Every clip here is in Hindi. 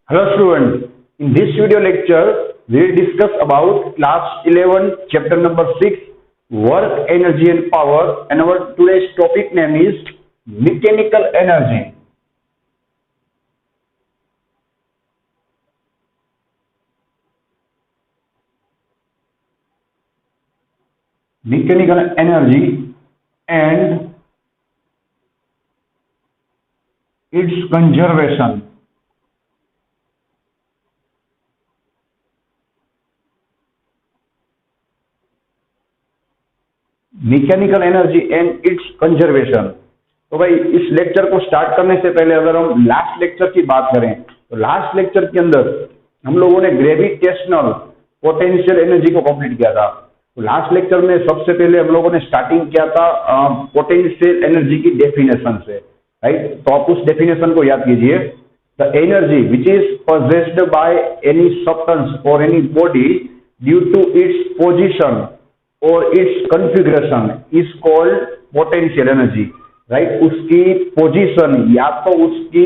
Hello students, in this video lecture we will discuss about class 11 chapter number 6 work, energy and power, and our today's topic name is mechanical energy. Mechanical energy and its conservation. Mechanical energy and it's conservation. तो भाई इस लेक्चर को स्टार्ट करने से पहले अगर हम लास्ट लेक्चर की बात करें तो लास्ट लेक्चर के अंदर हम लोगों ने ग्रेविटेशनल पोटेंशियल एनर्जी को कंप्लीट किया था। तो लास्ट लेक्चर में सबसे पहले हम लोगों ने स्टार्टिंग किया था पोटेंशियल एनर्जी की डेफिनेशन से, राइट। तो आप उस डेफिनेशन को याद कीजिए। The energy which is possessed by any substance और any body due to its position और its configuration is called potential energy, right. उसकी पोजीशन या तो उसकी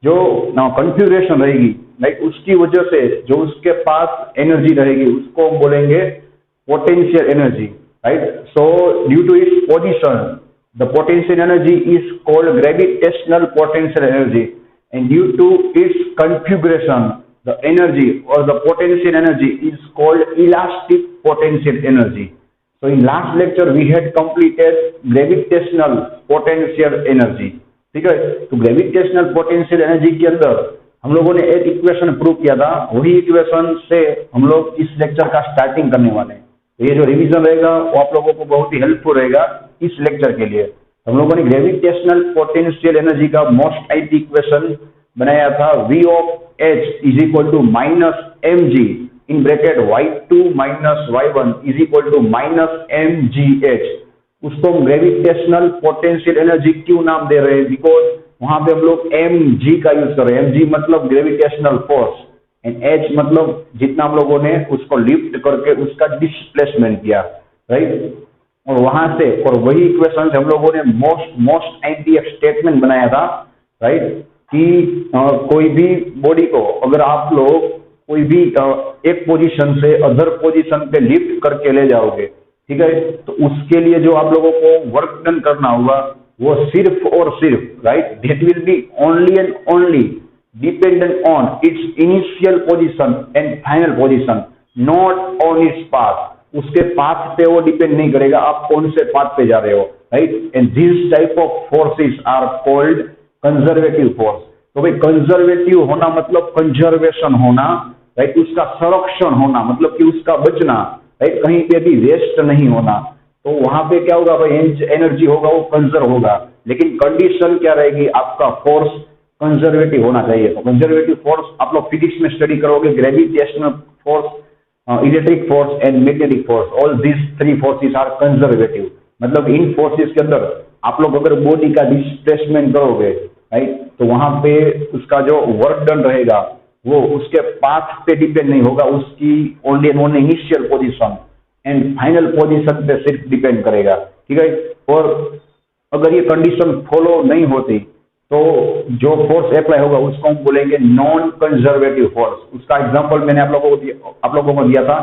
जो कॉन्फ़िगरेशन रहेगी, राइट, उसकी वजह से जो उसके पास एनर्जी रहेगी उसको हम बोलेंगे potential energy, right. So due to its position the potential energy is called gravitational potential energy and due to its configuration the energy or the potential energy is called elastic potential energy. So in last lecture we had completed gravitational potential energy, ठीक है। तो gravitational potential energy के अंदर हम लोगों ने एक इक्वेशन प्रूव किया था, वही इक्वेशन से हम लोग इस लेक्चर का स्टार्टिंग करने वाले हैं। तो ये जो रिवीजन रहेगा वो आप लोगों को बहुत ही हेल्पफुल रहेगा इस लेक्चर के लिए। हम लोगों ने ग्रेविटेशनल पोटेंशियल एनर्जी का मोस्ट टाइप इक्वेशन बनाया था V of H is equal to minus mg in bracket y2 minus y1 is equal to minus mgh। उसको हम ग्रेविटेशनल पोटेंशियल एनर्जी क्यों नाम दे रहे हैं? बिकॉज वहां पे हम लोग mg का यूज कर रहे हैं। mg मतलब ग्रेविटेशनल फोर्स एंड h मतलब जितना हम लोगों ने उसको लिफ्ट करके उसका डिस्प्लेसमेंट किया, राइट। और वहां से और वही इक्वेशन से हम लोगों ने मोस्ट आइडियल स्टेटमेंट बनाया था, राइट, कि कोई भी बॉडी को अगर आप लोग कोई भी एक पोजीशन से अदर पोजीशन पे लिफ्ट करके ले जाओगे, ठीक है, तो उसके लिए जो आप लोगों को वर्क डन करना होगा वो सिर्फ और सिर्फ, right, that will be only and only dependent on it's initial position and final position, not on its path. उसके पाथ पे वो डिपेंड नहीं करेगा आप कौन से पाथ पे जा रहे हो, right. And this type of forces are called conservative force. तो भाई कंजर्वेटिव होना मतलब कंजर्वेशन होना, राइट, उसका संरक्षण होना मतलब कि उसका बचना, राइट, कहीं पे भी वेस्ट नहीं होना। तो वहां पे क्या होगा भाई, एनर्जी होगा वो कंजर्व होगा, लेकिन कंडीशन क्या रहेगी, आपका फोर्स कंजर्वेटिव होना चाहिए। तो कंजर्वेटिव फोर्स आप लोग फिजिक्स में स्टडी करोगे, gravitational force, electric force and magnetic force, all this three forces are conservative. मतलब इन फोर्सेस के अंदर आप लोग अगर बॉडी का डिस्प्लेसमेंट करोगे, राइट, तो वहां पे उसका जो वर्क डन रहेगा वो उसके पाथ पे डिपेंड नहीं होगा, उसकी only and only initial position and final position पे सिर्फ डिपेंड करेगा, ठीक है। और अगर ये कंडीशन फॉलो नहीं होती तो जो फोर्स अप्लाई होगा उसको हम बोलेंगे नॉन कंजर्वेटिव फोर्स। उसका एग्जांपल मैंने आप लोगों को दिया था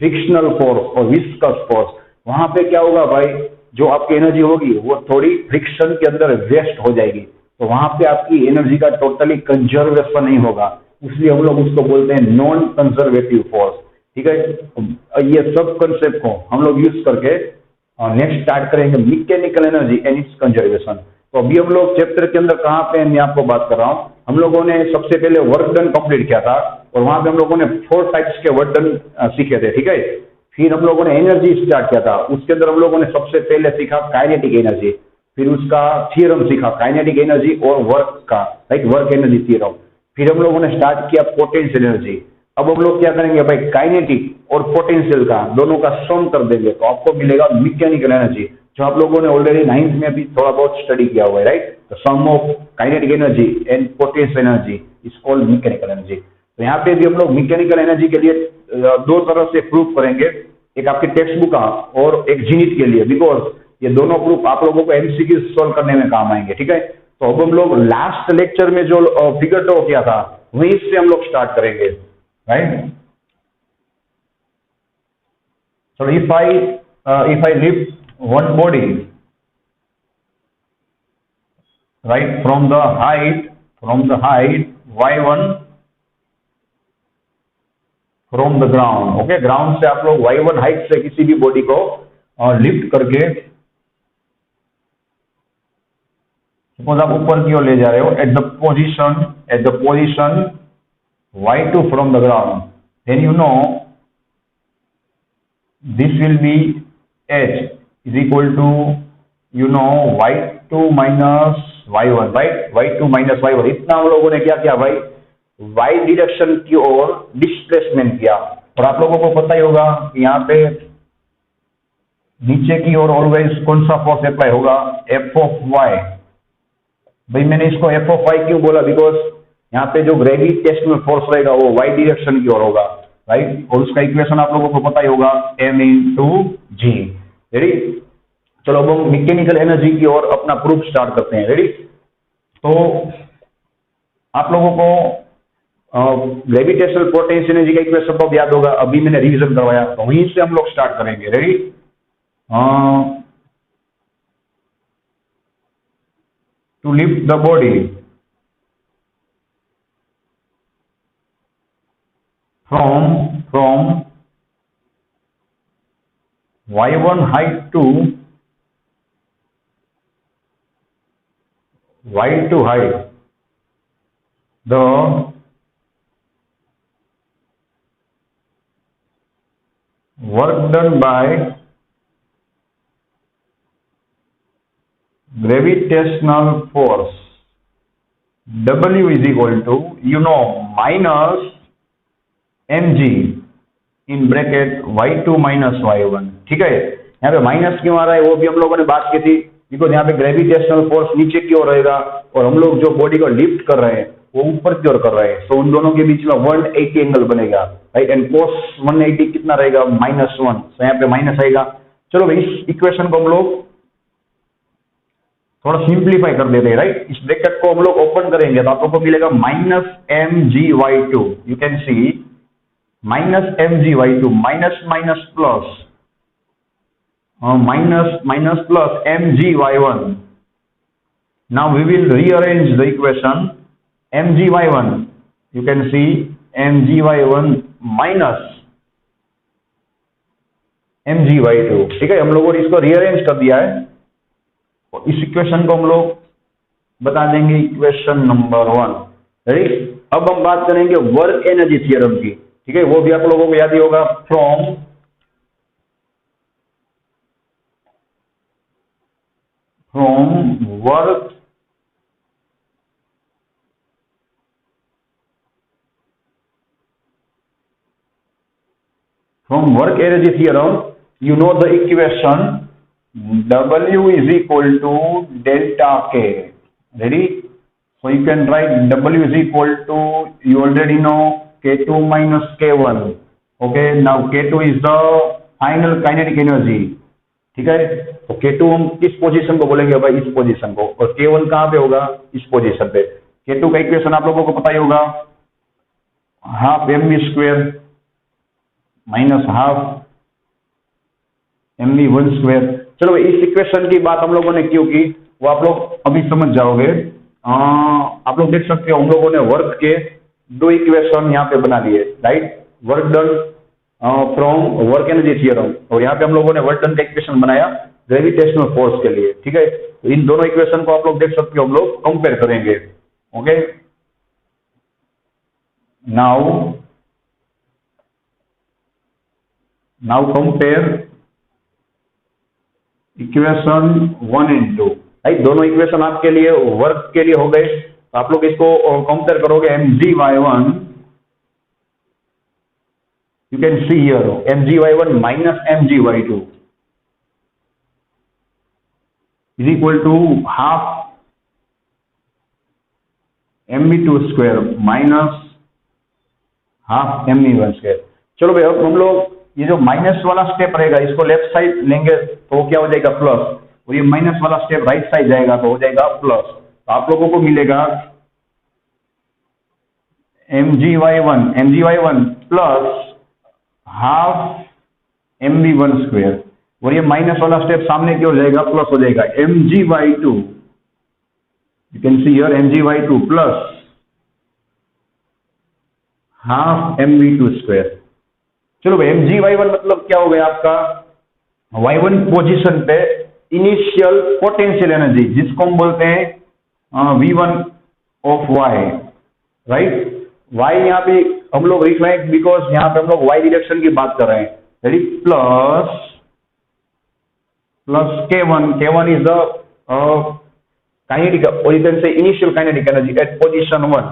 फ्रिक्शनल फोर्स और विस्कस फोर्स। वहां पे क्या होगा भाई, जो आपकी एनर्जी होगी वो थोड़ी फ्रिक्शन के अंदर वेस्ट हो जाएगी, तो वहां पे आपकी एनर्जी का टोटली कंजर्वेशन नहीं होगा, इसलिए हम लोग उसको बोलते हैं नॉन कंजर्वेटिव फोर्स, ठीक है। ये सब कंसेप्ट को हम लोग यूज करके नेक्स्ट स्टार्ट करेंगे mechanical energy and it's conservation. तो अभी हम लोग चैप्टर के अंदर कहाँ पे मैं आपको बात कर रहा हूँ, हम लोगों ने सबसे पहले वर्क डन कंप्लीट किया था और वहां पे हम लोगों ने 4 टाइप्स के वर्क डन सीखे थे, ठीक है। फिर हम लोगों ने एनर्जी स्टार्ट किया था, उसके अंदर हम लोगों ने सबसे पहले सीखा काइनेटिक एनर्जी, फिर उसका थ्योरम सीखा काइनेटिक एनर्जी और वर्क का, राइट, वर्क एनर्जी थ्योरम। फिर हम लोगों ने स्टार्ट किया पोटेंशियल एनर्जी। अब हम लोग क्या करेंगे भाई, काइनेटिक और पोटेंशियल का दोनों का सम कर देंगे तो आपको मिलेगा मैकेनिकल एनर्जी, जो आप लोगों ने ऑलरेडी 9th में भी थोड़ा बहुत स्टडी किया हुआ है, right. The sum of kinetic energy and potential energy is called mechanical energy. तो यहाँ पे भी हम लोग मैकेनिकल एनर्जी के लिए 2 तरह से प्रूफ करेंगे, एक आपके टेक्स्ट बुक का और एक जीनिट के लिए, बिकॉज ये दोनों प्रूफ आप लोगों को एमसीक्यू सॉल्व करने में काम आएंगे, ठीक है। तो अब हम लोग लास्ट लेक्चर में जो फिगर ड्रॉ किया था वहीं से हम लोग स्टार्ट करेंगे, right. So if I lift one body, right, from the height y1 from the ground, okay, ground से आप लोग y1 हाइट से किसी भी बॉडी को लिफ्ट करके सपोज आप ऊपर की ओर ले जा रहे हो at the position y2 from the ground, then you know this will be h is equal to y2 minus y1, right, y2 minus y1। इतना हम लोगों ने क्या किया भाई, y डायरेक्शन की ओर डिस्प्लेसमेंट किया। और आप लोगों को पता ही होगा कि यहाँ पे नीचे की ओर ऑलवेज कौन सा फोर्स अप्लाई होगा, एफ ऑफ वाई। भाई मैंने इसको एफ ऑफ वाई क्यों बोला, बिकॉज यहाँ पे जो ग्रेविटेशनल फोर्स रहेगा वो वाई डायरेक्शन की ओर होगा, राइट। और उसका इक्वेशन आप लोगों को पता ही होगा, m इंटू जी। रेडी, चलो अब हम मैकेनिकल एनर्जी की ओर अपना प्रूफ स्टार्ट करते हैं। रेडी, तो आप लोगों को ग्रेविटेशनल पोटेंशियल एनर्जी का इक्वेशन तो याद होगा, अभी मैंने रिवीजन करवाया, तो वहीं से हम लोग स्टार्ट करेंगे। Ready, to lift the body from y1 height to y2 height, the work done by gravitational force W is equal to minus mg in bracket y2 minus y1। ठीक है, यहाँ पे माइनस क्यों आ रहा है वो भी हम लोगों ने बात की थी, बिकॉज यहाँ पे ग्रेविटेशनल फोर्स नीचे की ओर रहेगा और हम लोग जो बॉडी को लिफ्ट कर रहे हैं वो ऊपर की ओर कर रहे हैं, तो उन दोनों के बीच में 180 एंगल बनेगा, राइट। एंड कोस 180 कितना रहेगा, -1, तो यहाँ पे माइनस आएगा। चलो भाई इस इक्वेशन को हम लोग थोड़ा सिंप्लीफाई कर देते हैं, राइट। इस ब्रैकेट को हम लोग ओपन करेंगे तो आपको मिलेगा -mgy2, you can C -mgy2, minus minus plus, minus plus mgy1. Now we will rearrange the equation mgy1. You can see mgy1 minus mgy2। ठीक है, हम लोगों ने इसको रीअरेंज कर दिया है। इस इक्वेशन को हम लोग बता देंगे इक्वेशन नंबर 1। रेडी, अब हम बात करेंगे वर्क एनर्जी थ्योरम की। ठीक है, वो भी आप लोगों को याद ही होगा, from work energy theorem, you know the equation W is equal to delta K. Ready? So you can write W is equal to, you already know, K2 minus K1. Okay, now K2 is the final kinetic energy. ठीक है, तो K2 हम किस पोजीशन को बोलेंगे भाई, इस पोजीशन को, और K1 कहाँ पे होगा, इस पोजीशन पे। K2 का इक्वेशन आप लोगों को पता ही होगा, half mv² minus half mv1²। चलो भाई इस इक्वेशन की बात हम लोगों ने क्यों की वो आप लोग अभी समझ जाओगे। आप लोग देख सकते हो हम लोगों ने वर्क के दो इक्वेशन यहाँ पे बना लिए, right. Work done from work energy theorem, और यहाँ पे हम लोगों ने वर्क डन का इक्वेशन बनाया ग्रेविटेशनल फोर्स के लिए। ठीक है, तो इन दोनों इक्वेशन को आप लोग देख सकते हो, हम लोग कंपेयर करेंगे। Okay, now compare equation 1 and 2, right. दोनों इक्वेशन आपके लिए वर्क के लिए हो गए, तो आप लोग इसको कंपेयर करोगे mgy1, you can see here mgy1 minus mgy2 is equal to half mv2² minus half mv1²। चलो भाई अब हम लोग ये जो माइनस वाला स्टेप रहेगा इसको लेफ्ट साइड लेंगे तो क्या हो जाएगा प्लस, और ये माइनस वाला स्टेप राइट साइड जाएगा तो हो जाएगा प्लस। तो आप लोगों को मिलेगा mgy1 plus half mv1 square, और ये माइनस वाला स्टेप सामने की ओर जाएगा, प्लस हो जाएगा mgy2, you can see here mgy2 plus half mv2 square. चलो भाई mgy1 मतलब क्या हो गया आपका y1 पोजीशन पे इनिशियल पोटेंशियल एनर्जी, जिसको हम बोलते हैं v1 of y, right. y यहाँ पे हम लोग लिख रहे हैं बिकॉज यहाँ पे हम लोग y डिरेक्शन की बात कर रहे हैं, plus k1 is the kinetic और you can say initial kinetic energy at position 1,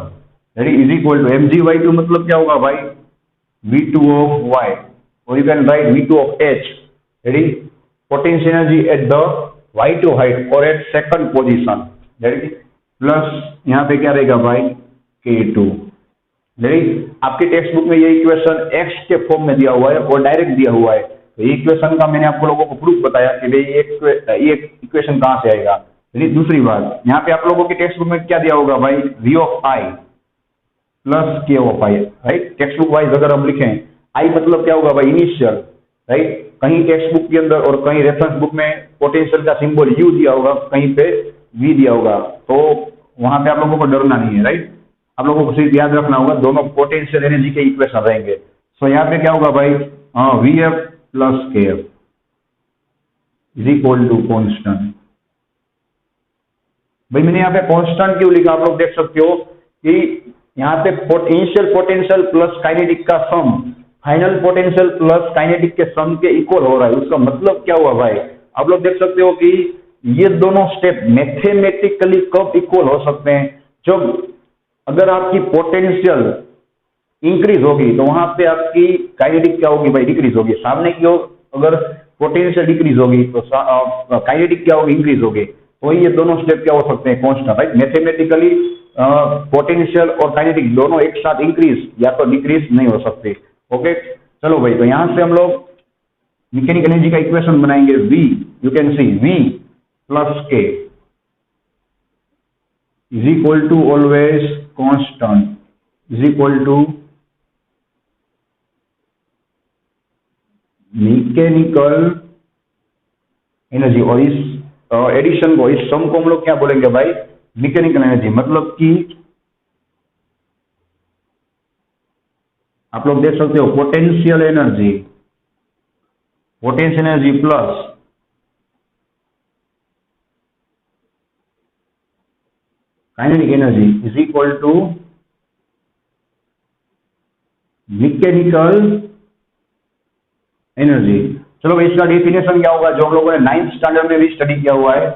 is equal to mgy2 मतलब क्या होगा भाई v2 ऑफ y, और you can write v2 of h, potential energy at the y2 height और एट सेकंड पोजीशन, प्लस यहाँ पे क्या रहेगा भाई k2। आपके टेक्स्ट बुक में ये इक्वेशन x के फॉर्म में दिया हुआ है और डायरेक्ट दिया हुआ है, तो ये इक्वेशन का मैंने आपको लोगों को प्रूफ बताया कि भाई ये इक्वेशन कहाँ से आएगा। दूसरी बात, यहाँ पे आप लोगों के टेक्स्ट बुक में क्या दिया होगा भाई v of i plus k of i, right. Text book wise अगर हम लिखें i मतलब क्या होगा भाई इनिशियल, राइट। कहीं टेक्स्ट बुक के अंदर और कहीं रेफरेंस बुक में पोटेंशियल का सिंबल u दिया होगा, कहीं पे v दिया होगा, तो वहां पे आप लोगों को डरना नहीं है, राइट। आप लोगों को सिर्फ याद रखना होगा दोनों पोटेंशियल एनर्जी के इक्वेशन रहेंगे। सो यहाँ पे क्या होगा भाई vf plus kf is equal to constant. भाई मैंने यहाँ पे कॉन्स्टेंट क्यों लिखा, आप लोग देख सकते हो कि यहाँ पे इनिशियल पोटेंशियल प्लस काइनेटिक का sum final potential plus kinetic के सम के इक्वल हो रहा है। उसका मतलब क्या हुआ भाई, आप लोग देख सकते हो कि ये दोनों स्टेप मैथमेटिकली कब इक्वल हो सकते हैं, जब अगर आपकी पोटेंशियल इंक्रीज होगी तो वहां पे आपकी काइनेटिक क्या होगी भाई डिक्रीज होगी, सामने की ओर अगर पोटेंशियल डिक्रीज होगी तो काइनेटिक क्या होगी इंक्रीज होगी, तो ये दोनों स्टेप क्या हो सकते हैं कांस्टेंट, राइट। मैथमेटिकली पोटेंशियल और काइनेटिक दोनों एक साथ इंक्रीज या तो डिक्रीज नहीं हो सकते। ओके चलो भाई, तो यहां से हम लोग मैकेनिकल एनर्जी का इक्वेशन बनाएंगे v, you can C v plus k is equal to always constant is equal to mechanical energy, और इस एडिशन को, इस सम को हम लोग क्या बोलेंगे भाई मैकेनिकल एनर्जी। मतलब कि आप लोग देख सकते हो potential energy plus kinetic energy is equal to mechanical energy. चलो भाई इसका डेफिनेशन क्या होगा जो हम लोगों ने 9th स्टैंडर्ड में भी स्टडी किया हुआ है,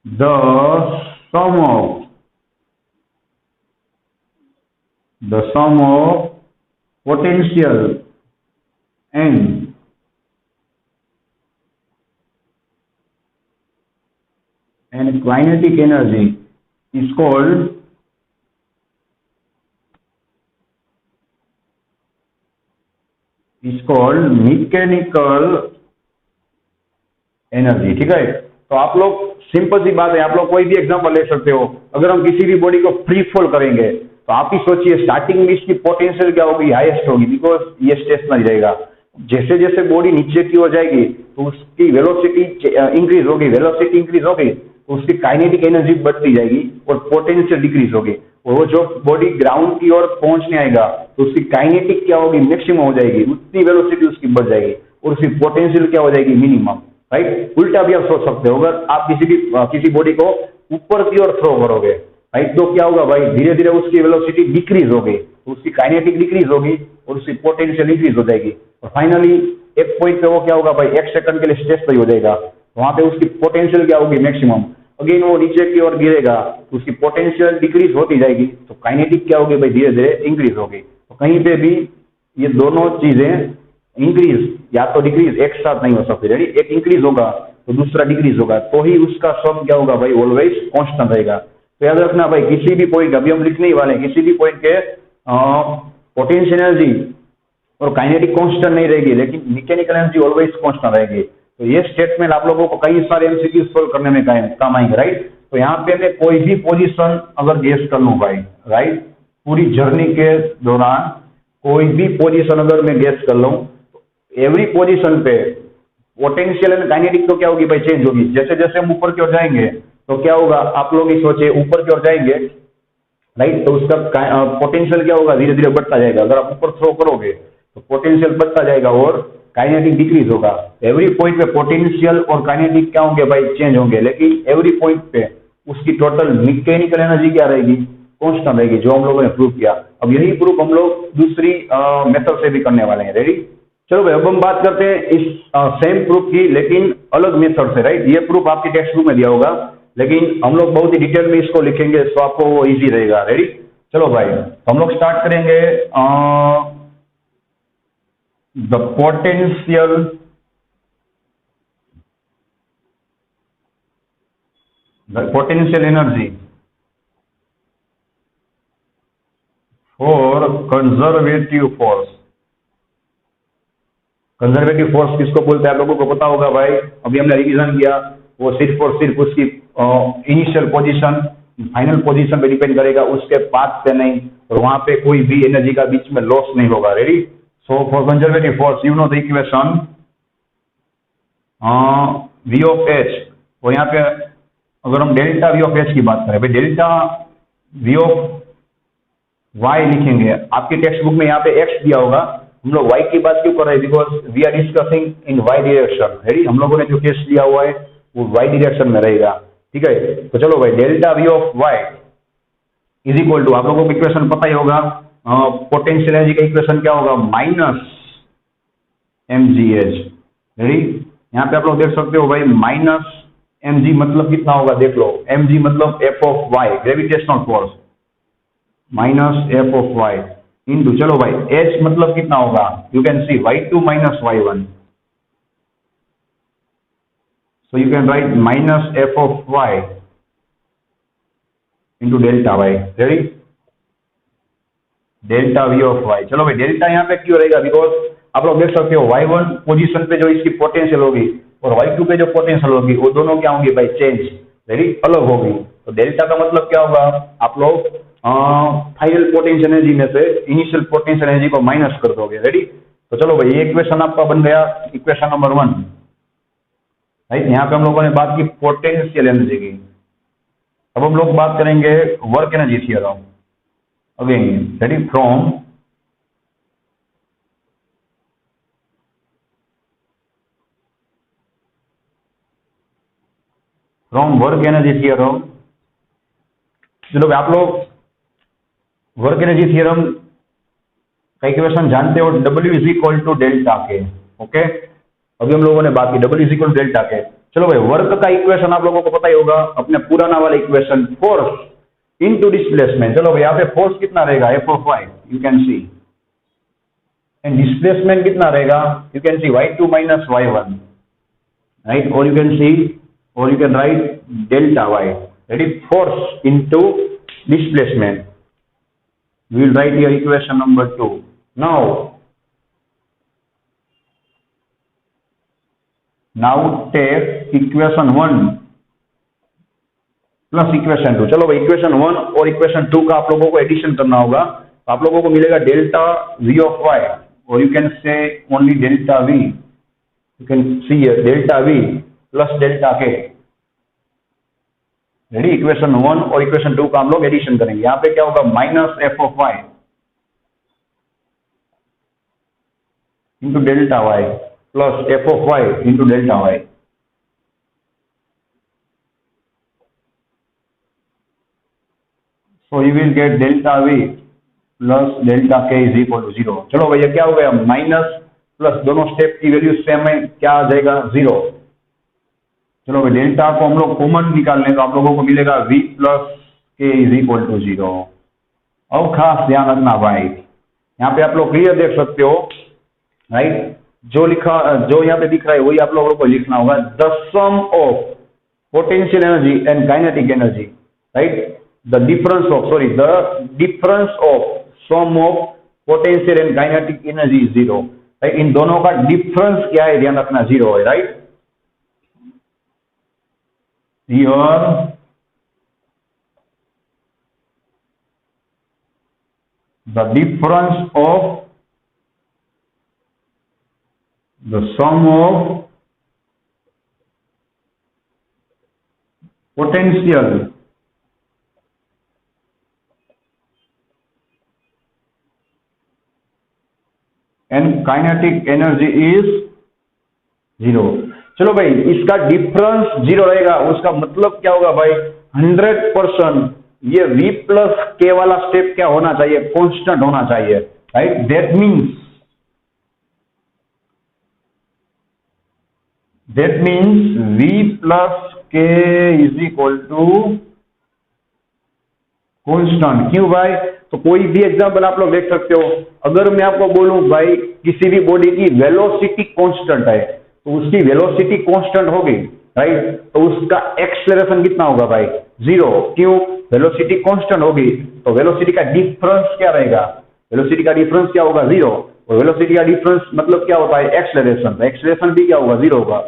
the sum of potential and kinetic energy is called mechanical energy, ठीक है। तो आप लोग सिंपल सी बात है, आप लोग कोई भी एग्जांपल ले सकते हो। अगर हम किसी भी बॉडी को फ्री फॉल करेंगे तो आप ही सोचिए स्टार्टिंग में इसकी पोटेंशियल क्या होगी, हाईएस्ट होगी, बिकॉज ये स्टेशनरी रहेगा। जैसे जैसे बॉडी नीचे की ओर जाएगी तो उसकी वेलोसिटी इंक्रीज होगी, वेलोसिटी इंक्रीज होगी तो उसकी काइनेटिक एनर्जी बढ़ती जाएगी और पोटेंशियल डिक्रीज होगी, और वो जो बॉडी ग्राउंड की ओर पहुंचने आएगा तो उसकी काइनेटिक क्या होगी मैक्सिमम हो जाएगी, उतनी वेलोसिटी उसकी बढ़ जाएगी और उसकी पोटेंशियल क्या हो जाएगी मिनिमम, राइट। उल्टा भी आप सोच सकते हो, अगर आप किसी बॉडी को ऊपर की ओर थ्रो करोगे, राइट, तो क्या होगा भाई धीरे धीरे उसकी वेलोसिटी डिक्रीज होगी, तो उसकी काइनेटिक डिक्रीज होगी और उसकी पोटेंशियल इंक्रीज हो जाएगी, और फाइनली एक पॉइंट पे वो क्या होगा भाई 1 सेकंड के लिए स्टेशनरी हो जाएगा, वहां पे उसकी पोटेंशियल क्या होगी मैक्सिमम। अगेन वो नीचे की ओर गिरेगा तो उसकी पोटेंशियल डिक्रीज होती जाएगी, तो काइनेटिक क्या होगी भाई धीरे धीरे इंक्रीज होगी। तो कहीं पे भी ये दोनों चीजें इंक्रीज या तो डिक्रीज एक साथ नहीं हो सकती, रेडी। एक इंक्रीज होगा तो दूसरा डिक्रीज होगा, तो ही उसका सम क्या होगा भाई ऑलवेज कांस्टेंट रहेगा। तो याद रखना भाई किसी भी पॉइंट, अभी हम लिखने ही वाले हैं, किसी भी पॉइंट के पोटेंशियल एनर्जी और काइनेटिक कांस्टेंट नहीं रहेगी, लेकिन मैकेनिकल एनर्जी ऑलवेज कांस्टेंट रहेगी। तो ये स्टेटमेंट आप लोगों को कई सारे एमसीक्यू सॉल्व करने में काम आएंगे, राइट। तो यहाँ पे मैं कोई भी पोजीशन अगर गेस कर लूँ भाई, राइट, पूरी जर्नी के दौरान कोई भी पोजीशन अगर मैं गेस कर लूँ, एवरी पोजीशन पे पोटेंशियल एंड काइनेटिक तो क्या होगी भाई, चेंज होगी। जैसे जैसे हम ऊपर की ओर जाएंगे तो क्या होगा, आप लोग ही सोचे, ऊपर की ओर जाएंगे राइट, तो उसका पोटेंशियल क्या होगा, धीरे धीरे बढ़ता जाएगा। अगर आप ऊपर थ्रो करोगे तो पोटेंशियल बढ़ता जाएगा और काइनेटिक डिक्रीज होगा। एवरी पॉइंट पे पोटेंशियल और काइनेटिक क्या होंगे भाई, चेंज होंगे, लेकिन एवरी पॉइंट पे उसकी टोटल मैकेनिकल एनर्जी क्या रहेगी, कांस्टेंट रहेगी, जो हम लोगों ने प्रूव किया। अब यही प्रूफ हम लोग दूसरी मेथड से भी करने वाले हैं। रेडी, चलो भाई, अब हम बात करते हैं इस सेम प्रूफ की, लेकिन अलग मेथड से, राइट। ये प्रूफ आपके टेक्स्ट बुक में दिया होगा, लेकिन हम लोग बहुत ही डिटेल में इसको लिखेंगे तो आपको वो इजी रहेगा। रेडी, चलो भाई, तो हम लोग स्टार्ट करेंगे। The potential energy for conservative force. Conservative force किसको बोलते हैं आप लोगों को पता होगा भाई, अभी हमने रिवीजन किया। वो सिर्फ और सिर्फ उसकी इनिशियल पोजीशन, फाइनल पोजीशन पे डिपेंड करेगा, उसके पाथ पे नहीं, और वहां पे कोई भी एनर्जी का बीच में लॉस नहीं होगा। Ready, so for conservative force you know the equation V of H, और यहाँ पे अगर हम डेल्टा V ऑफ H की बात करें, भाई डेल्टा V ऑफ Y लिखेंगे। आपकी टेक्स्ट बुक में यहाँ पे X दिया होगा, हम लोग Y की बात क्यों कर रहे हैं, because we are discussing in Y direction. Ready, हम लोगों ने जो केस लिया हुआ है वो Y डायरेक्शन में रहेगा, ठीक है। तो चलो भाई, delta V of Y is equal to, आप लोगों को इक्वेशन पता ही होगा, पोटेंशियल एनर्जी का इक्वेशन क्या होगा, माइनस mgh। रेडी, यहाँ पे आप लोग देख सकते हो भाई, माइनस mg मतलब कितना होगा, देख लो, mg मतलब f of y, gravitational force, minus f of y into, चलो भाई, h मतलब कितना होगा, you can see y2 minus y1, so you can right minus f of y into delta y। Ready, delta v of y। चलो भाई, डेल्टा यहाँ पे क्यों रहेगा, बिकॉज आप लोग देख सकते हो y1 पोजीशन पे जो इसकी पोटेंशियल होगी और y2 पे जो पोटेंशियल होगी, वो दोनों क्या होंगी भाई, चेंज, रेडी, अलग होगी। तो डेल्टा का मतलब क्या होगा, आप लोग फाइनल पोटेंशियल एनर्जी में से इनिशियल पोटेंशियल एनर्जी को माइनस कर दोगे। रेडी, तो चलो भाई, ये इक्वेशन आपका बन गया इक्वेशन नंबर 1, राइट। यहाँ पे हम लोगों ने बात की पोटेंशियल एनर्जी की। अब हम लोग बात करेंगे work energy theorem again. Ready, from work energy theorem. चलो भाई, आप लोग वर्क एनर्जी थ्योरम का इक्वेशन जानते हो, W is equal to delta K. Okay, अभी हम लोगों ने बात की W is equal to delta K. चलो भाई, वर्क का इक्वेशन आप लोगों को पता ही होगा, अपने पुराना वाला इक्वेशन, फोर्स इनटू डिस्प्लेसमेंट। चलो भाई, यहाँ पे फोर्स कितना रहेगा, f of y, you can see, and displacement कितना रहेगा, you can see y2 minus y1, right, और you can see, or you can write delta y. Ready, force into displacement. We will write here equation number 2. Now take equation 1 plus equation 2. चलो भाई, equation 1 और equation 2 का आप लोगों को एडिशन करना होगा, तो आप लोगों को मिलेगा डेल्टा v of y, और you can say only delta v. You can see here delta v plus delta के। रेडी, इक्वेशन 1 और इक्वेशन 2 का हम लोग एडिशन करेंगे। यहाँ पे क्या होगा, minus f of y into delta y plus f of y into delta y। So you will get delta v plus delta k is equal to 0। चलो भैया, क्या हो गया, माइनस प्लस, दोनों स्टेप की वैल्यू सेम है, क्या आ जाएगा, 0। चलो भाई, डेल्टा को हम लोग कॉमन निकाल लें तो आप लोगों को मिलेगा v प्लस के इज इक्वल टू 0। अब खास ध्यान रखना भाई, यहाँ पे आप लोग क्लियर देख सकते हो, राइट, जो यहाँ पे दिख रहा है वही आप लोगों को लिखना होगा, the sum of potential energy and kinetic energy, right, the difference of sum of potential and kinetic energy is 0, right. इन दोनों का डिफरेंस क्या है, ध्यान रखना, 0 है, right. Here the difference of the sum of potential and kinetic energy is 0। चलो भाई, इसका डिफरेंस 0 रहेगा, उसका मतलब क्या होगा भाई, 100% ये V प्लस के वाला स्टेप क्या होना चाहिए, कांस्टेंट होना चाहिए, right. That means V plus के इज इक्वल टू कांस्टेंट। क्यों भाई, तो कोई भी एग्जांपल आप लोग देख सकते हो। अगर मैं आपको बोलूं भाई किसी भी बॉडी की वेलोसिटी कांस्टेंट है, तो उसकी वेलोसिटी कांस्टेंट होगी, राइट, तो उसका एक्सेलरेशन कितना होगा भाई, 0। क्यों, वेलोसिटी कांस्टेंट होगी, तो वेलोसिटी का डिफरेंस क्या रहेगा, वेलोसिटी का डिफरेंस क्या होगा, 0। और वेलोसिटी का डिफरेंस मतलब क्या होता है, एक्सेलरेशन, एक्सेलरेशन भी क्या होगा, 0 होगा।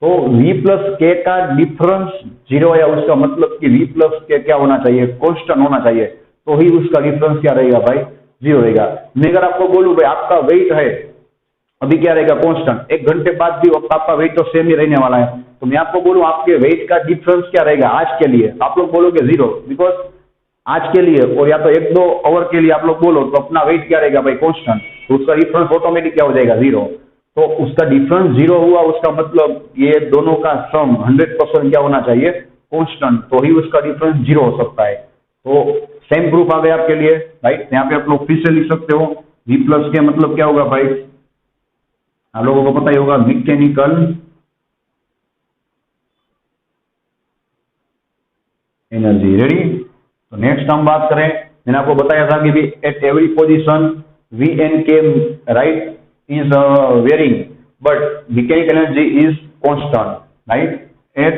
तो V प्लस के का डिफरेंस 0 है, उसका मतलब कि V प्लस के क्या होना चाहिए, कांस्टेंट होना चाहिए, तो ही उसका डिफरेंस क्या रहेगा भाई, 0 रहेगा। मैं अगर आपको बोलूं भाई आपका वेट है अभी क्या रहेगा, कांस्टेंट, 1 घंटे बाद भी आपका वेट तो सेम ही रहने वाला है, तो मैं आपको बोलूं आपके वेट का डिफरेंस क्या रहेगा आज के लिए, आप लोग बोलोगे 0, बिकॉज आज के लिए, और या तो 1-2 आवर के लिए आप लोग बोलो तो अपना वेट क्या रहेगा भाई, कांस्टेंट, तो उसका डिफरेंस ऑटोमेटिक क्या हो जाएगा, 0। तो उसका डिफरेंस 0 हुआ, उसका मतलब ये दोनों का सम 100% क्या होना चाहिए, कांस्टेंट, तो ही उसका डिफरेंस 0 हो सकता है। तो सेम प्रूफ आ गया आपके लिए, राइट। यहाँ पे आप लोग फिर से लिख सकते हो, V प्लस के मतलब क्या होगा भाई, आप लोगों को पता ही होगा, मैकेनिकल एनर्जी। रेडी, तो नेक्स्ट हम बात करें, मैंने आपको बताया था कि भी at every position V and K, right, is varying, but mechanical energy is constant, right? At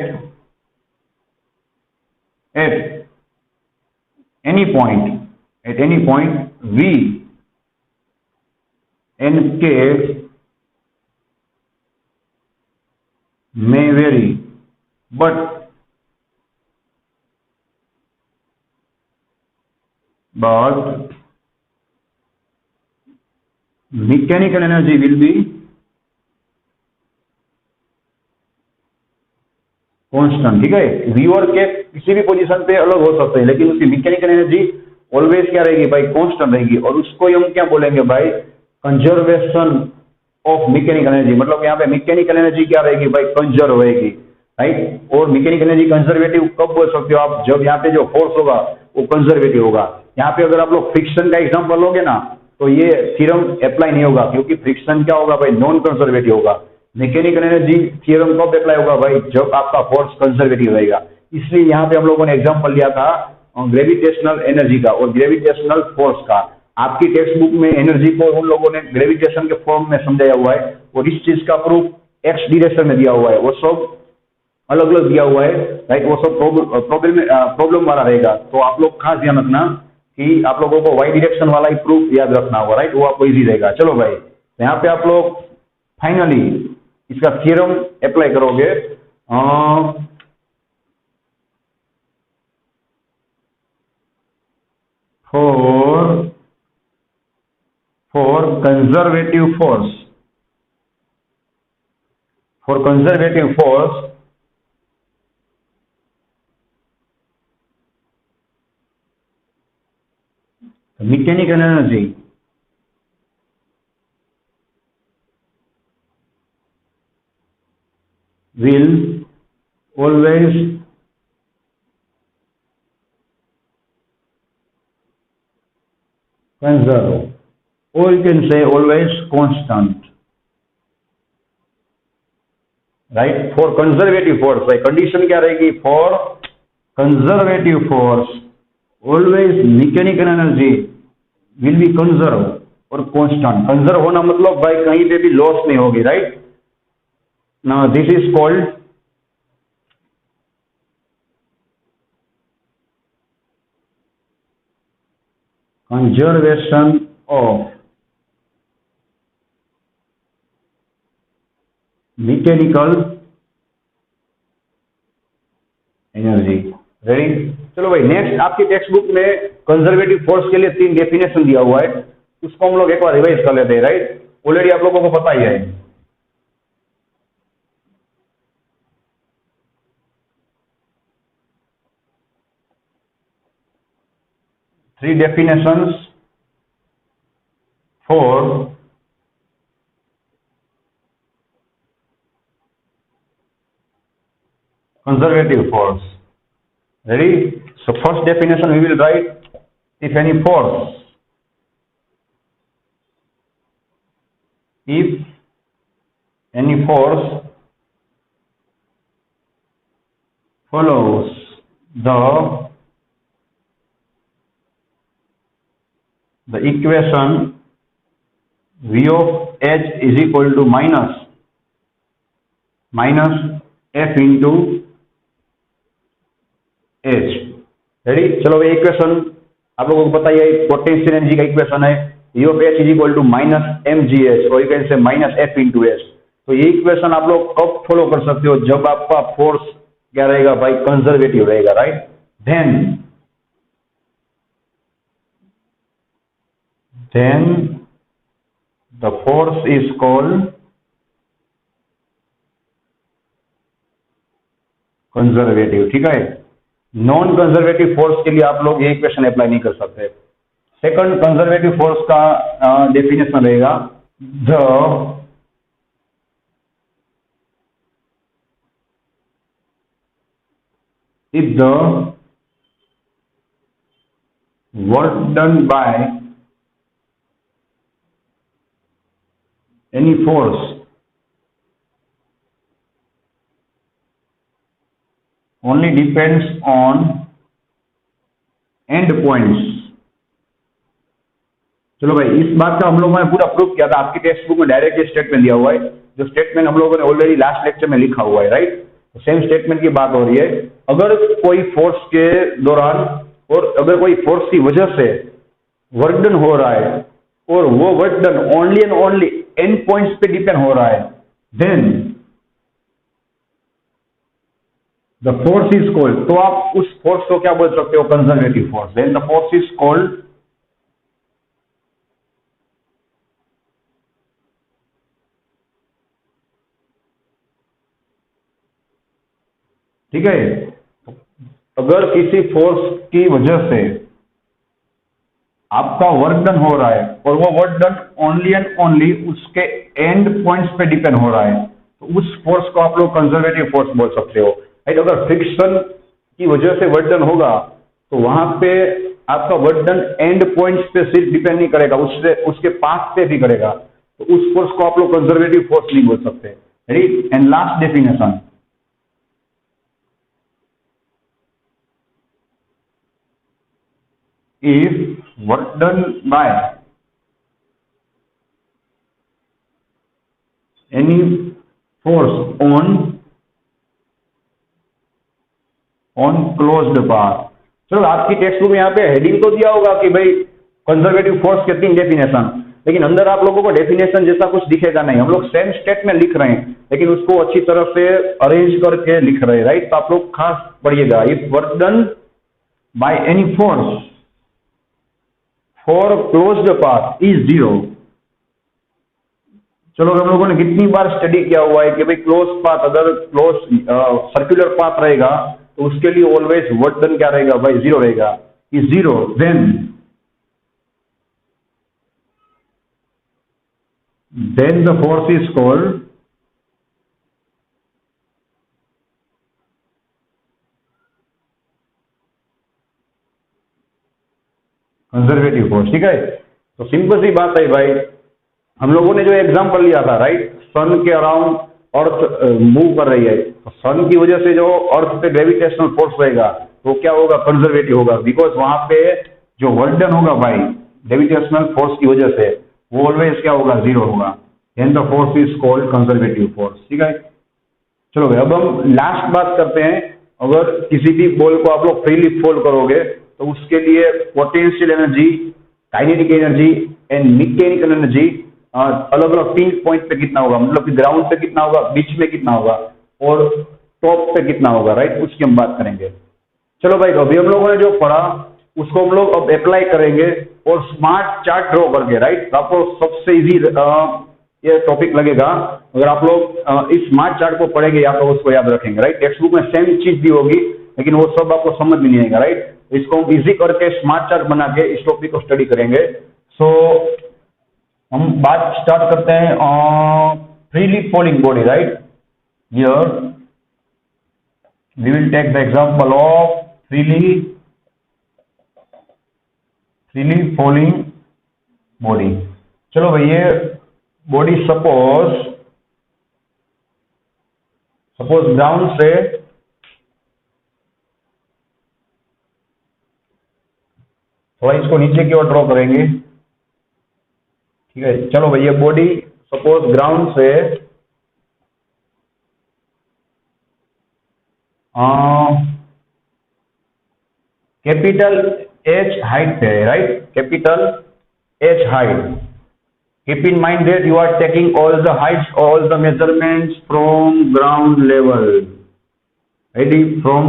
any point V and K may vary, but mechanical energy will be constant. ठीक है, V और K किसी भी पोजीशन पे अलग हो सकते हैं, लेकिन उसकी मैकेनिकल एनर्जी ऑलवेज क्या रहेगी भाई, कांस्टेंट रहेगी। और उसको हम क्या बोलेंगे भाई, कंजर्वेशन ऑफ मैकेनिकल एनर्जी। मतलब यहाँ पे मैकेनिकल एनर्जी क्या रहेगी भाई, कंजर्व रहेगी, राइट। और मैकेनिकल एनर्जी कंजर्वेटिव कब बोल सकते हो आप, जब यहाँ पे जो फोर्स होगा वो कंजर्वेटिव होगा। यहाँ पे अगर आप लोग फ्रिक्शन का एग्जाम्पल लोगे ना, तो ये थ्योरम अप्लाई नहीं होगा, क्योंकि फ्रिक्शन क्या होगा भाई, नॉन कंजर्वेटिव होगा। मैकेनिकल एनर्जी थ्योरम कब अप्लाई होगा भाई, जब आपका फोर्स कंजर्वेटिव रहेगा। इसलिए यहाँ पे हम लोगों ने एग्जांपल लिया था ग्रेविटेशनल एनर्जी का और ग्रेविटेशनल फोर्स का। आपकी टेक्स्ट बुक में एनर्जी को उन लोगों ने ग्रेविटेशन के फॉर्म में समझाया हुआ है, और इस चीज का प्रूफ एक्स डायरेक्शन में दिया हुआ है, वो सब अलग अलग दिया हुआ है, राइट। वो सब प्रॉब्लम वाला रहेगा, तो आप लोग खास ध्यान रखना कि आप लोगों को वाई डायरेक्शन वाला ही प्रूफ याद रखना होगा, राइट, वो आपको इजी रहेगा। चलो भाई, यहाँ पे आप लोग फाइनली इसका थ्योरम अप्लाई करोगे। For conservative force mechanical energy will always conserve, or you can say always constant, right। for conservative force, भाई कंडीशन क्या रहेगी, for conservative force always mechanical energy will be conserve और constant। कंजर्व होना मतलब भाई कहीं पे भी लॉस नहीं होगी, right. now this is called conservation of mechanical energy। ready, चलो भाई, नेक्स्ट आपकी टेक्स्ट बुक में कंजर्वेटिव फोर्स के लिए 3 डेफिनेशन दिया हुआ है, उसको हम लोग एक बार रिवाइज कर लेते हैं, राइट। ऑलरेडी आप लोगों को पता ही है। 3 definitions for conservative force. Ready? So first definition we will write, if any force follows the equation V of H is equal to minus F into H. Ready? चलो ये इक्वेशन आप लोगों को पता ही है, पोटेंशियल एनर्जी का इक्वेशन है, U of H is equal to minus mgh और you can say minus F into H। तो ये इक्वेशन आप लोग कब फॉलो कर सकते हो? जब आपका फोर्स क्या रहेगा भाई? कंजर्वेटिव रहेगा, right. then the force is called conservative, ठीक है। नॉन कंजर्वेटिव फोर्स के लिए आप लोग ये इक्वेशन अप्लाई नहीं कर सकते। सेकंड कंजर्वेटिव फोर्स का डेफिनेशन रहेगा, if the work done by any force only depends on end points। चलो भाई, इस बात का हम लोगों ने पूरा प्रूफ किया था, आपकी टेक्स्ट बुक में डायरेक्ट स्टेटमेंट दिया हुआ है, जो स्टेटमेंट हम लोगों ने ऑलरेडी लास्ट लेक्चर में लिखा हुआ है, राइट। तो सेम स्टेटमेंट की बात हो रही है। अगर कोई फोर्स के दौरान और अगर कोई फोर्स की वजह से वर्क डन हो रहा है और वो work done only and only end points पे डिपेंड हो रहा है, then the force is called, तो आप उस फोर्स को क्या बोल सकते हो? Conservative force. Then the force is called ठीक है। अगर किसी फोर्स की वजह से आपका वर्क डन हो रहा है और वो work done only and only उसके एंड पॉइंट्स पे डिपेंड हो रहा है, तो उस फोर्स को आप लोग कंजर्वेटिव फोर्स बोल सकते हो। अगर फ्रिक्शन की वजह से वर्क डन होगा तो वहां पे आपका वर्क डन एंड पॉइंट्स पे सिर्फ डिपेंड नहीं करेगा, उससे उसके पाथ पे भी करेगा, तो उस फोर्स को आप लोग कंजर्वेटिव फोर्स नहीं बोल सकते। Right. And last definition, if work done by any force on closed path। चलो, आपकी टेक्स्ट बुक में यहाँ पे हेडिंग तो दिया होगा कि भाई कंजर्वेटिव फोर्स के 3 डेफिनेशन, लेकिन अंदर आप लोगों को डेफिनेशन जैसा कुछ दिखेगा नहीं। हम लोग सेम स्टेटमेंट लिख रहे हैं लेकिन उसको अच्छी तरह से अरेंज करके लिख रहे हैं, राइट। तो आप लोग खास पढ़िएगा, if work done by any force for closed path is 0। चलो, हम लोगों ने कितनी बार स्टडी किया हुआ है कि भाई क्लोज पाथ, अगर क्लोज सर्कुलर पाथ रहेगा तो उसके लिए ऑलवेज वर्क डन क्या रहेगा भाई? 0 रहेगा। Is 0, then the force is called conservative force, ठीक है। तो सिंपल सी बात है भाई, हम लोगों ने जो एग्जांपल लिया था, राइट, सन के अराउंड अर्थ मूव कर रही है, तो सन की वजह से जो अर्थ पे ग्रेविटेशनल फोर्स रहेगा वो क्या होगा? कंजर्वेटिव होगा, बिकॉज वहां पे जो वर्क डन होगा भाई ग्रेविटेशनल फोर्स की वजह से वो ऑलवेज क्या होगा? 0 होगा। Then the force is called conservative force, ठीक है। चलो भाई, अब हम लास्ट बात करते हैं। अगर किसी भी बॉल को आप लोग फ्रीली फोल्ड करोगे तो उसके लिए potential energy, kinetic energy and mechanical energy अलग अलग 3 पॉइंट पे कितना होगा, मतलब कि ग्राउंड पे कितना होगा, बीच में कितना होगा और टॉप पे कितना होगा, राइट, उसकी हम बात करेंगे। चलो भाई, तो अभी हम लोगों ने जो पढ़ा उसको हम लोग अब अप्लाई करेंगे और स्मार्ट चार्ट ड्रॉ करके, राइट। तो आपको सबसे इजी ये टॉपिक लगेगा अगर आप लोग इस स्मार्ट चार्ट को पढ़ेंगे या तो उसको याद रखेंगे, राइट। टेक्स्ट बुक में सेम चीज दी होगी लेकिन वो सब आपको समझ में नहीं आएगा, राइट। इसको हम इजी करके स्मार्ट चार्ट बना के इस टॉपिक को स्टडी करेंगे। सो हम बात स्टार्ट करते हैं freely falling body, right. Here we will take the example of freely falling body. चलो भाई, ये बॉडी सपोज ग्राउंड से थोड़ा इसको नीचे की ओर ड्रॉ करेंगे, ठीक है। चलो भाई, ये बॉडी सपोज ग्राउंड से कैपिटल H हाइट पे है, right. Capital H height. Keep in mind that you are taking all the heights, all the measurements from ground level. Ready? From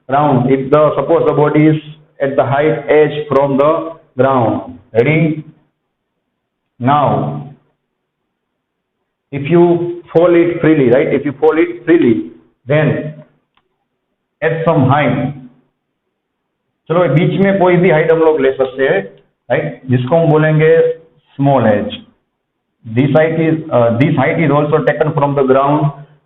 ground. If the suppose the body is at the height H from the ground. Ready? Now, if you fall it freely, right? If you fall it freely, then at some height. चलो बीच में कोई भी हाइट हम लोग ले सकते हैं, राइट, जिसको हम बोलेंगे small H. This height is also taken from the ground,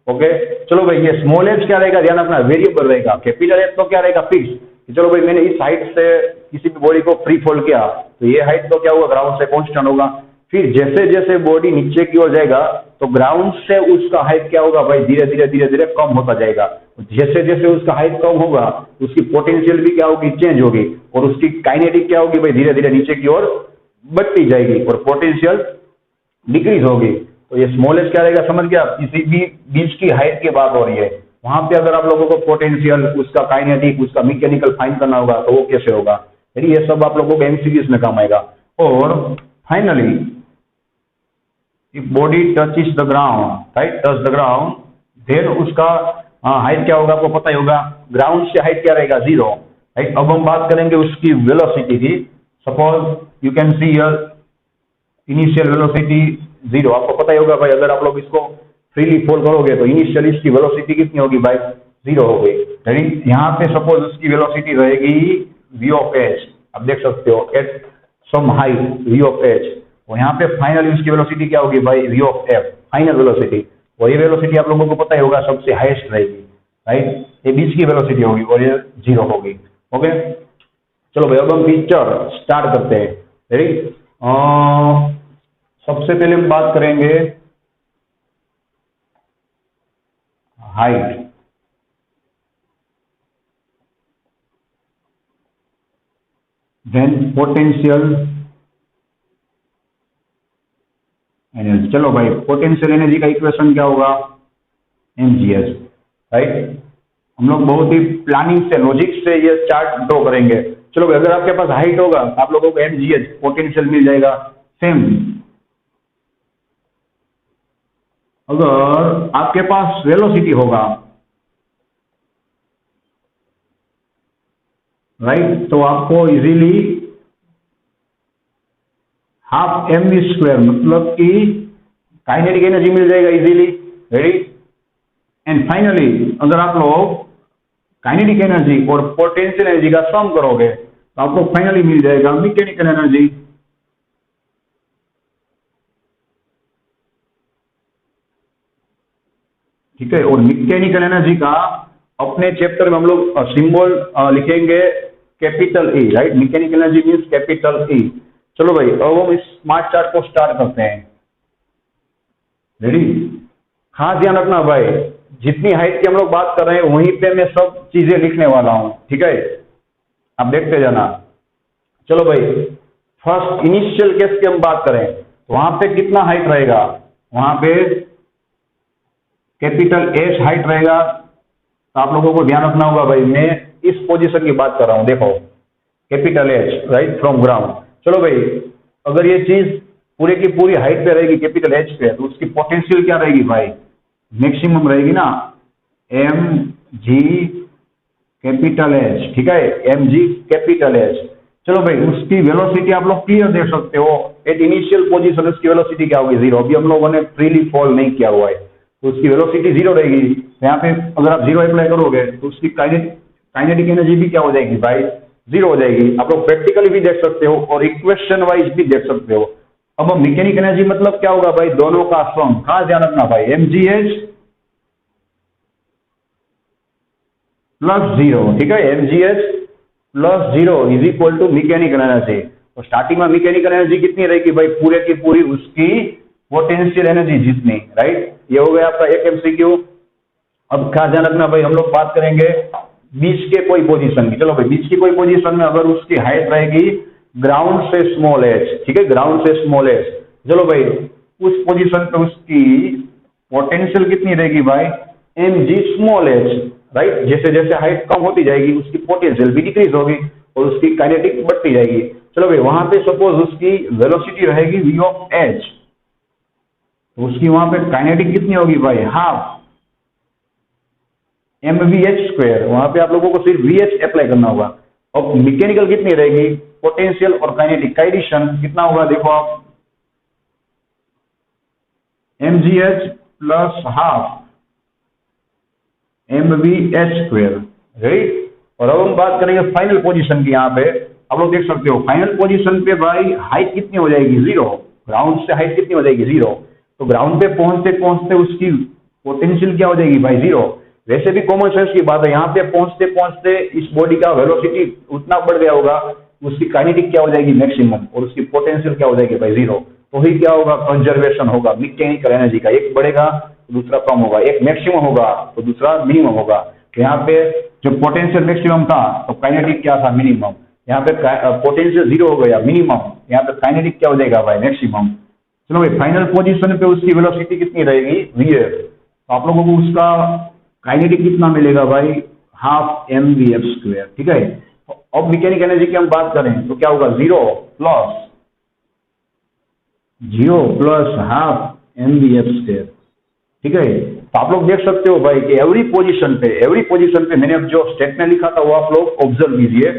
okay. चलो भाई, ये स्मॉल एज क्या रहेगा, ध्यान रखना, वेरिएबल रहेगा। कैपिटल एज तो क्या रहेगा, फिक्स। चलो भाई, मैंने इस हाइट से किसी भी बॉडी को फ्री फॉल किया तो ये हाइट तो क्या होगा, ग्राउंड से कांस्टेंट होगा। फिर जैसे जैसे बॉडी नीचे की ओर जाएगा तो ग्राउंड से उसका हाइट क्या होगा भाई, धीरे धीरे कम होता जाएगा। जैसे जैसे उसका हाइट कम होगा उसकी पोटेंशियल भी क्या होगी, चेंज होगी, और उसकी काइनेटिक क्या होगी भाई, धीरे धीरे नीचे की ओर बढ़ती जाएगी और पोटेंशियल डिक्रीज होगी। तो ये स्मॉल एज क्या रहेगा, समझ गया। किसी भी बीच की हाइट की बात हो रही है, वहां पे अगर आप लोगों को पोटेंशियल, उसका काइनेटिक, उसका मैकेनिकल फाइंड करना होगा तो वो कैसे होगा, यानी ये सब आप लोगों को एमसीक्यूज में काम आएगा। और finally, if body touches the ground, right, touch the ground, then उसका हाइट क्या होगा, आपको पता ही होगा। ग्राउंड से हाइट क्या रहेगा, 0, राइट। अब हम बात करेंगे उसकी वेलोसिटी की। Suppose you can see here initial velocity 0। आपको पता ही होगा भाई, अगर आप लोग इसको फ्रीली फॉल करोगे तो इनिशियली इसकी वेलोसिटी कितनी होगी भाई, 0 हो गई, राइट। यहाँ पे सपोज उसकी वेलोसिटी रहेगी v ऑफ h, आप देख सकते हो at some height v of h, और यहाँ पे फाइनली उसकी वेलोसिटी क्या होगी भाई, v of f, final velocity. और ये वेलोसिटी आप लोगों को पता ही होगा सबसे हाईएस्ट रहेगी, राइट। ये बीच की वेलोसिटी होगी और ये 0 होगी, ओके। चलो भाई, अब हम पिक्चर स्टार्ट करते हैं, रेडी। सबसे पहले हम बात करेंगे हाइट, देन पोटेंशियल एनर्जी। चलो भाई, पोटेंशियल एनर्जी का इक्वेशन क्या होगा, mgh, राइट। हम लोग बहुत ही प्लानिंग से, लॉजिक से ये चार्ट ड्रॉ करेंगे। चलो भाई, अगर आपके पास हाइट होगा आप लोगों को mgh पोटेंशियल मिल जाएगा। सेम अगर आपके पास वेलोसिटी होगा, राइट, तो आपको इजीली हाफ mv², मतलब कि काइनेटिक एनर्जी मिल जाएगा इजीली, रेडी। एंड फाइनली, अगर आप लोग काइनेटिक एनर्जी और पोटेंशियल एनर्जी का सम करोगे तो आपको फाइनली मिल जाएगा मैकेनिकल एनर्जी। ठीक है, और मैकेनिकल एनर्जी का अपने चैप्टर में हम लोग सिंबल लिखेंगे capital E, right. Mechanical energy means capital E। चलो भाई, अब हम इस स्मार्ट चार्ट को स्टार्ट करते हैं, रेडी। खास ध्यान रखना भाई, जितनी हाइट की हम लोग बात कर रहे हैं वहीं पे मैं सब चीजें लिखने वाला हूं, ठीक है, आप देखते जाना। चलो भाई, फर्स्ट इनिशियल केस की हम बात करें तो वहां पे कितना हाइट रहेगा, वहां पे कैपिटल H हाइट रहेगा। तो आप लोगों को ध्यान रखना होगा भाई, मैं इस पोजीशन की बात कर रहा हूं, देखो capital H, right, from ground. चलो भाई, अगर ये चीज पूरे की पूरी हाइट पे रहेगी कैपिटल H पे, तो उसकी पोटेंशियल क्या रहेगी भाई, मैक्सिमम रहेगी ना, mg कैपिटल एच, ठीक है, एम जी कैपिटल एच। चलो भाई, उसकी वेलोसिटी आप लोग क्लियर देख सकते हो, एट इनिशियल पोजीशन उसकी वेलोसिटी क्या होगी, 0। अभी हम लोगों ने फ्रीली फॉल नहीं किया हुआ है तो उसकी वेलोसिटी 0 रहेगी। तो यहाँ पे अगर आप 0 अप्लाई करोगे तो उसकी काइनेटिक एनर्जी भी क्या हो जाएगी भाई, 0 हो जाएगी। आप लोग प्रैक्टिकली भी देख सकते हो और इक्वेशन वाइज भी देख सकते हो। अब मैकेनिक एनर्जी मतलब क्या होगा भाई, दोनों का सम। खास ध्यान रखना भाई, mgh प्लस 0, ठीक है, mgh प्लस 0 is equal to mechanical energy. तो स्टार्टिंग में मैकेनिकल एनर्जी कितनी रहेगी भाई, पूरे की पूरी उसकी पोटेंशियल एनर्जी जितनी, राइट। ये हो गया आपका एक एमसीक्यू। अब क्या ध्यान रखना भाई, हम लोग बात करेंगे बीच के कोई पोजीशन की। चलो भाई, बीच की कोई पोजीशन में अगर उसकी हाइट रहेगी ग्राउंड से स्मॉल एच, ठीक है, ग्राउंड से स्मॉल एच। चलो भाई, उस पोजीशन पे उसकी पोटेंशियल कितनी रहेगी भाई, M G small H, right. जैसे जैसे हाइट कम होती जाएगी उसकी पोटेंशियल भी डिक्रीज होगी और उसकी काइनेटिक बढ़ती जाएगी। चलो भाई, वहां पे सपोज उसकी वेलोसिटी रहेगी वी ऑफ एच, तो उसकी वहां पे काइनेटिक कितनी होगी भाई, half M V H square. वहां पे आप लोगों को सिर्फ वी एच अप्लाई करना होगा। अब मैकेनिकल कितनी रहेगी, पोटेंशियल और काइनेटिक का एडिशन कितना होगा, देखो आप, M G H plus half M V H square, right. और अब हम बात करेंगे फाइनल पोजीशन की। यहाँ पे आप लोग देख सकते हो फाइनल पोजीशन पे भाई हाइट कितनी हो जाएगी, 0। ग्राउंड से हाइट कितनी हो जाएगी, 0। तो ग्राउंड पे पहुंचते पहुंचते उसकी पोटेंशियल क्या हो जाएगी भाई, 0। वैसे भी कॉमन सेंस की बात है, यहाँ पे पहुंचते पहुंचते इस बॉडी का वेलोसिटी उतना बढ़ गया होगा, उसकी काइनेटिक क्या हो जाएगी मैक्सिमम, और उसकी पोटेंशियल क्या हो जाएगी भाई, 0। तो ही क्या होगा, कंजर्वेशन होगा मैकेनिकल एनर्जी का। एक बढ़ेगा तो दूसरा कम होगा, एक मैक्सिमम होगा तो दूसरा मिनिमम होगा। तो यहाँ पे जब पोटेंशियल मैक्सिमम था तो काइनेटिक क्या था, मिनिमम। यहाँ पे पोटेंशियल 0 हो गया, मिनिमम। यहाँ पे काइनेटिक क्या हो जाएगा भाई, मैक्सिमम। चलो भाई, फाइनल पोजीशन पे उसकी वेलोसिटी कितनी रहेगी, वीएफ। तो आप लोगों को उसका काइनेटिक कितना मिलेगा भाई, half M V F square, ठीक है। अब मैकेनिक एनर्जी की हम बात करें तो क्या होगा, 0 plus half M V F square, ठीक है। तो आप लोग देख सकते हो भाई कि एवरी पोजीशन पे मैंने अब जो स्टेटमेंट लिखा था वो आप लोग ऑब्जर्व कीजिए।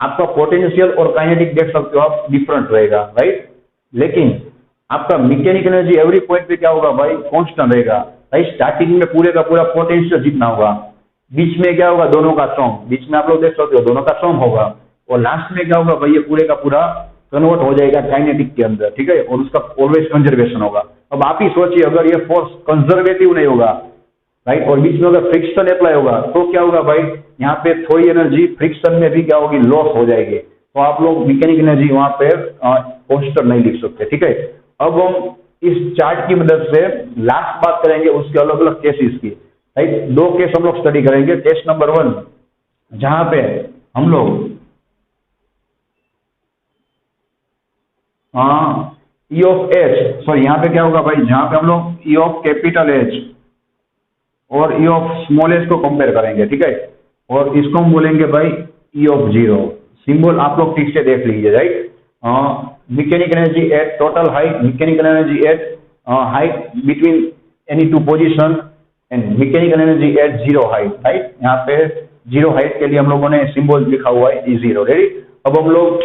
आपका पोटेंशियल और काइनेटिक देख सकते हो आप, डिफरेंट रहेगा, राइट। लेकिन आपका मैकेनिक एनर्जी एवरी पॉइंट पे क्या होगा भाई, कांस्टेंट रहेगा, राइट। स्टार्टिंग में पूरे का पूरा पोटेंशियल जितना होगा, बीच में क्या होगा, दोनों का सम। बीच में आप लोग देख सकते हो दोनों का सम होगा, और लास्ट में क्या होगा भाई, ये पूरे का पूरा कन्वर्ट हो जाएगा काइनेटिक के अंदर, ठीक है। और उसका ऑलवेज कंजर्वेशन होगा। अब आप ही सोचिए, अगर ये फोर्स कंजर्वेटिव नहीं होगा, राइट, और बीच में अगर फ्रिक्शन अप्लाई होगा तो क्या होगा भाई, यहाँ पे थोड़ी एनर्जी फ्रिक्शन में भी क्या होगी, लॉस हो जाएगी। तो आप लोग मैकेनिक एनर्जी वहां पे कांस्टेंट नहीं लिख सकते, ठीक है। अब हम इस चार्ट की मदद से लास्ट बात करेंगे उसके अलग अलग केसेस की, राइट। 2 केस हम लोग स्टडी करेंगे। केस नंबर 1, जहां पे हम लोग ई ऑफ एच, सॉरी यहाँ पे क्या होगा भाई, जहां पे हम लोग ई ऑफ कैपिटल एच और ई ऑफ स्मॉल एच को कंपेयर करेंगे, ठीक है। और इसको हम बोलेंगे भाई ई ऑफ 0। सिंबल आप लोग ठीक से देख लीजिए, right. Mechanical energy at total height, mechanical energy at height between any 2 position, and mechanical energy at 0 height, right. यहाँ पे 0 हाइट के लिए हम लोगों ने सिंबल लिखा हुआ है E0, रेडी। अब हम लोग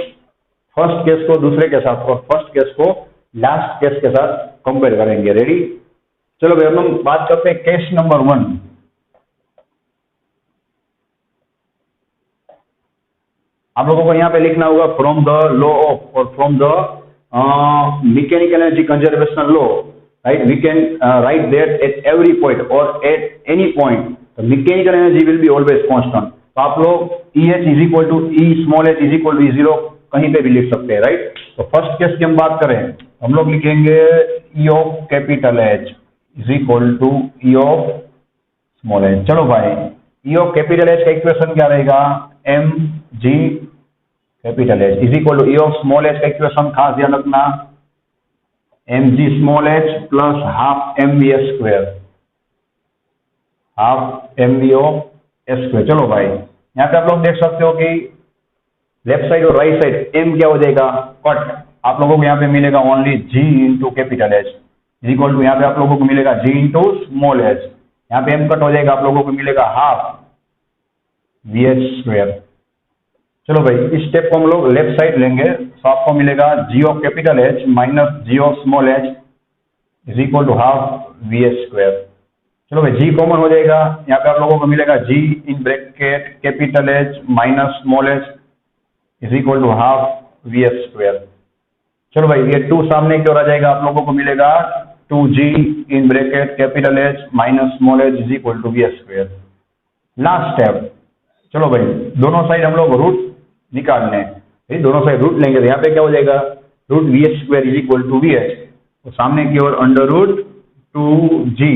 फर्स्ट केस को दूसरे के साथ और फर्स्ट केस को लास्ट केस के साथ कंपेयर करेंगे, रेडी। चलो भाई, हम बात करते हैं केस नंबर 1। आप लोगों को यहाँ पे लिखना होगा फ्रॉम द लॉ ऑफ और from the mechanical energy conservation law, right. We can write that at every point और at any point the mechanical energy will be always constant. तो आप लोग E H is equal to E small H is equal to E0 कहीं पे भी लिख सकते हैं, राइट। तो फर्स्ट केस की हम बात करें, हम लोग लिखेंगे E of capital H is equal to E of small H. चलो भाई, ई ऑफ कैपिटल एच का इक्वेशन क्या रहेगा, M G capital H is equal to E of small H का इक्वेशन खास ध्यान रखना, M G small H plus half M V S square, half M V O S square. चलो भाई, यहाँ पे आप लोग देख सकते हो कि लेफ्ट साइड और राइट साइड एम क्या हो जाएगा, कट। आप लोगों को यहाँ पे मिलेगा only G into capital H is equal to, यहाँ पे आप लोगों को मिलेगा जी इंटू स्मॉल एच। यहाँ पे एम कट हो जाएगा, आप लोगों को मिलेगा हाफ वी एच स्क्वायर। चलो भाई, इस स्टेप को हम लोग लेफ्ट साइड लेंगे तो आपको मिलेगा G of capital H minus G of small H is equal to half V H square. चलो भाई, जी कॉमन हो जाएगा, यहाँ पे आप लोगों को मिलेगा G in bracket capital H minus small H is equal to half V H square. चलो भाई, ये 2 सामने की ओर आ जाएगा, आप लोगों को मिलेगा 2g in bracket capital H minus small H is equal to V H square. Last step, चलो भाई दोनों साइड हम लोग रूट निकालने हैं, दोनों साइड रूट लेंगे तो यहाँ पे क्या हो जाएगा, root V H square is equal to V H, तो सामने की ओर अंडर रूट 2g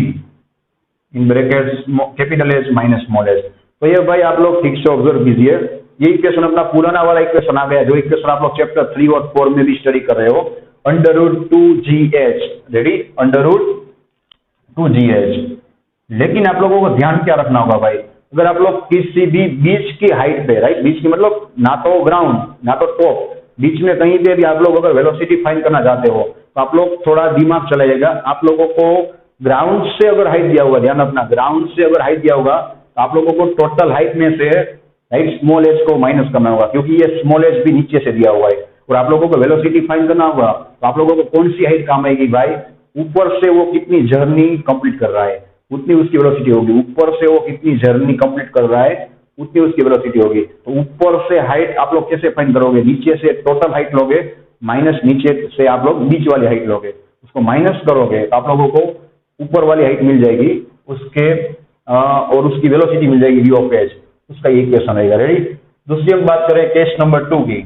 इन bracket capital H minus small H. तो ये भाई आप लोग ठीक से ऑब्जर्व कीजिए, ये इक्वेशन अपना पुराना वाला इक्वेशन आ गया, जो इक्वेशन आप लोग चैप्टर 3 और 4 में भी स्टडी कर रहे हो, under root 2gh, ready, under root 2gh। लेकिन आप लोगों को ध्यान क्या रखना होगा भाई, अगर आप लोग किसी भी बीच की हाइट पे, राइट, बीच की मतलब ना तो ग्राउंड ना तो टॉप, बीच में कहीं पे भी आप लोग अगर वेलोसिटी फाइंड करना चाहते हो तो आप लोग थोड़ा दिमाग चलाइएगा। आप लोगों को ग्राउंड से अगर हाइट दिया होगा, ध्यान रखना, ग्राउंड से अगर हाइट दिया होगा तो आप लोगों को टोटल हाइट में से राइट स्मॉल एच को माइनस करना होगा, क्योंकि ये स्मॉल एच भी नीचे से दिया हुआ है, और आप लोगों को वेलोसिटी फाइंड करना होगा तो आप लोगों को कौन सी हाइट काम आएगी भाई, ऊपर से वो कितनी जर्नी कंप्लीट कर रहा है उतनी उसकी वेलोसिटी होगी, ऊपर से वो कितनी जर्नी कंप्लीट कर रहा है उतनी उसकी वेलोसिटी होगी। तो ऊपर से हाइट आप लोग कैसे फाइंड करोगे, नीचे से टोटल हाइट लोगे माइनस नीचे से आप लोग बीच वाली हाइट लोगे, उसको माइनस करोगे तो आप लोगों को ऊपर वाली हाइट मिल जाएगी उसके और उसकी वेलोसिटी मिल जाएगी वी ऑफ एच, उसका ये इक्वेशन रहेगा, रेडी। दूसरी हम बात करें केस नंबर 2 की।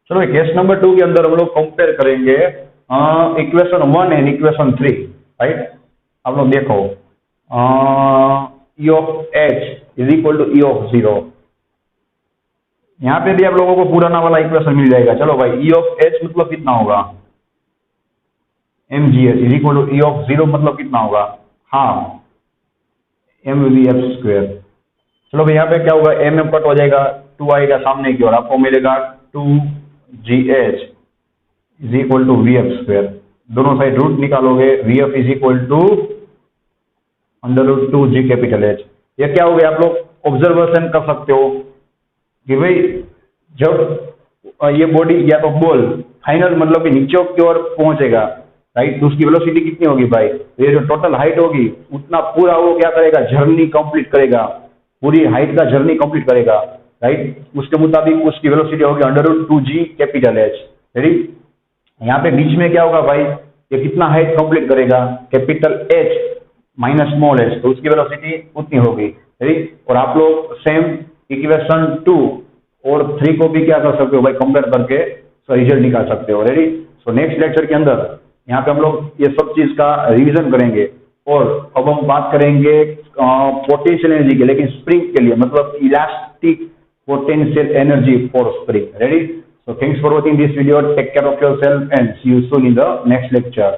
चलो केस नंबर 2 के अंदर हम लोग कंपेयर करेंगे इक्वेशन 1 एंड इक्वेशन 3, राइट। आप लोग देखो E of H is equal to E of 0, यहाँ पे भी आप लोगों को पुराना वाला इक्वेशन मिल जाएगा। चलो भाई, ई ऑफ एच मतलब कितना होगा, M G H is equal to E of 0 मतलब कितना होगा, half M V F square. चलो भाई, यहाँ पे क्या होगा, एम एम कट हो जाएगा, 2 आएगा सामने की ओर, आपको मिलेगा 2gh is equal to V F square. दोनों साइड रूट निकालोगे, V F is equal to under root 2g capital H. ये क्या हो गया, आप लोग ऑब्जर्वेशन कर सकते हो कि भाई जब ये बॉडी या तो बॉल फाइनल मतलब कि नीचे की ओर पहुंचेगा, राइट, तो उसकी वेलोसिटी कितनी होगी भाई, ये जो टोटल हाइट होगी उतना पूरा वो क्या करेगा, जर्नी कंप्लीट करेगा, पूरी हाइट का जर्नी कंप्लीट करेगा, राइट। उसके मुताबिक उसकी वेलोसिटी होगी under root 2g capital H, ready. यहाँ पे बीच में क्या होगा भाई, ये कितना हाइट कंप्लीट करेगा, capital H minus small H, तो उसकी वेलोसिटी उतनी होगी, रेडी। और आप लोग सेम इक्वेशन 2 और 3 को भी क्या कर सकते हो भाई, कंपेयर करके रिजल्ट निकाल सकते हो, रेडी। सो नेक्स्ट लेक्चर के अंदर यहाँ पे हम लोग ये सब चीज का रिवीजन करेंगे, और अब हम बात करेंगे पोटेंशियल एनर्जी के, लेकिन स्प्रिंग के लिए, मतलब elastic potential energy for spring, ready. So thanks for watching this video. Take care of yourself and see you soon in the next lecture.